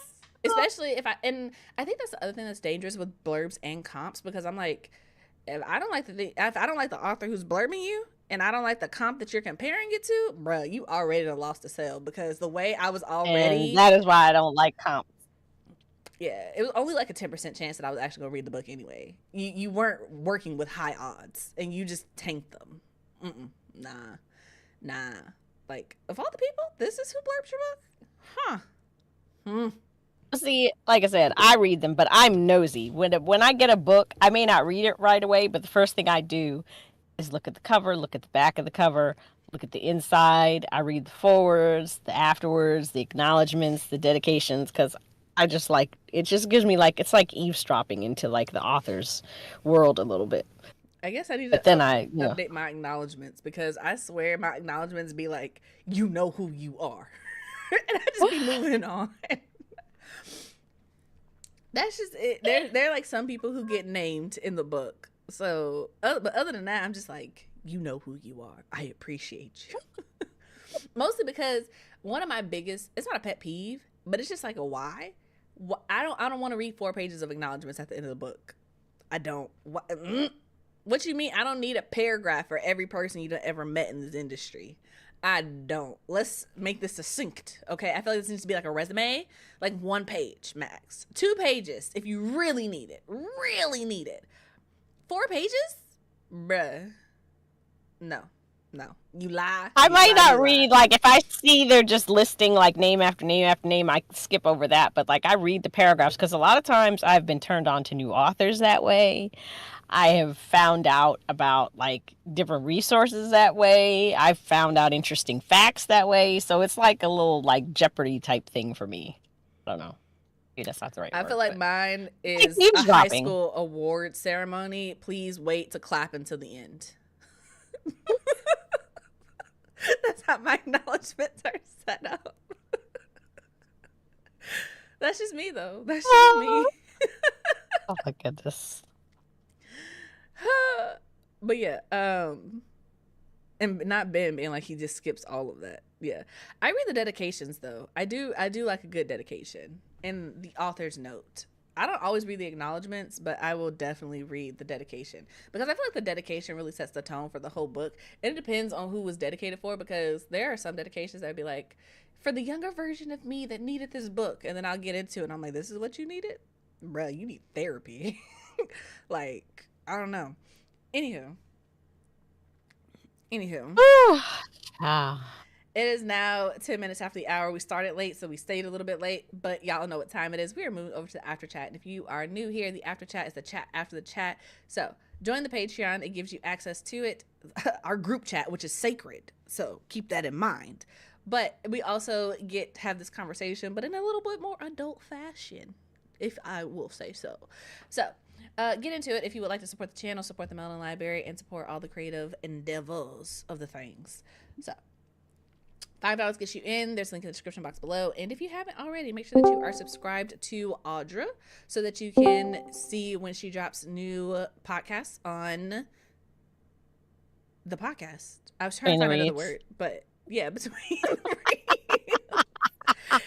especially if I think that's the other thing that's dangerous with blurbs and comps, because I'm like, if I don't like the author who's blurbing you and I don't like the comp that you're comparing it to, bruh, you already done lost the sale, because the way I was already, and that is why I don't like comps. Yeah, it was only like a 10% chance that I was actually gonna read the book anyway. You weren't working with high odds and you just tanked them. Nah. Like, of all the people, this is who blurbs your book? Huh. See, like I said, I read them, but I'm nosy. When I get a book, I may not read it right away, but the first thing I do is look at the cover, look at the back of the cover, look at the inside. I read the forwards, the afterwards, the acknowledgments, the dedications, because I just like, it just gives me like, it's like eavesdropping into like the author's world a little bit. I guess I need to update my acknowledgments, because I swear my acknowledgments be like, you know who you are. And I just be moving on. That's just it. They're like some people who get named in the book. So, but other than that, I'm just like, you know who you are. I appreciate you. Mostly because one of my biggest, it's not a pet peeve, but it's just like a why. I don't want to read 4 pages of acknowledgments at the end of the book. I don't. What you mean? I don't need a paragraph for every person you've ever met in this industry. I don't. Let's make this succinct, okay? I feel like this needs to be like a resume, like 1 page max. 2 pages if you really need it. Really need it. 4 pages? Bruh. No. No. You lie. I You might lie, not you lie. read, like, if I see they're just listing, like, name after name after name, I skip over that. But, like, I read the paragraphs because a lot of times I've been turned on to new authors that way. I have found out about, like, different resources that way. I've found out interesting facts that way. So it's like a little, like, Jeopardy type thing for me. I don't know. Maybe that's not the right word. I feel like but mine it is keeps a high dropping. school award ceremony. Please wait to clap until the end. That's how my acknowledgments are set up. That's just me, though. That's just me. Oh my goodness. But yeah, and not Ben being like he just skips all of that. Yeah, I read the dedications though. I do like a good dedication and the author's note. I don't always read the acknowledgments, but I will definitely read the dedication because I feel like the dedication really sets the tone for the whole book. And it depends on who was dedicated for, because there are some dedications that would be like, for the younger version of me that needed this book, and then I'll get into it and I'm like, this is what you needed? Bruh, you need therapy. Like, I don't know. Anywho. Ah. It is now 10 minutes after the hour. We started late, so we stayed a little bit late, but y'all know what time it is. We are moving over to the after chat. And if you are new here, the after chat is the chat after the chat. So join the Patreon. It gives you access to it. Our group chat, which is sacred. So keep that in mind. But we also get to have this conversation, but in a little bit more adult fashion, if I will say so. So get into it if you would like to support the channel, support the Melanin Library, and support all the creative endeavors of the things. So $5 gets you in. There's a link in the description box below. And if you haven't already, make sure that you are subscribed to Audra so that you can see when she drops new podcasts on the podcast. I was trying to find another word, but yeah, between the reads. So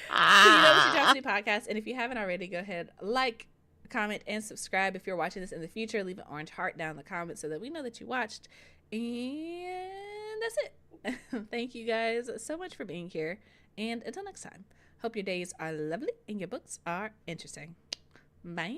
you know when she drops new podcasts. And if you haven't already, go ahead, like, comment, and subscribe. If you're watching this in the future, leave an orange heart down in the comments so that we know that you watched. And that's it. Thank you guys so much for being here, and until next time, hope your days are lovely and your books are interesting. Bye.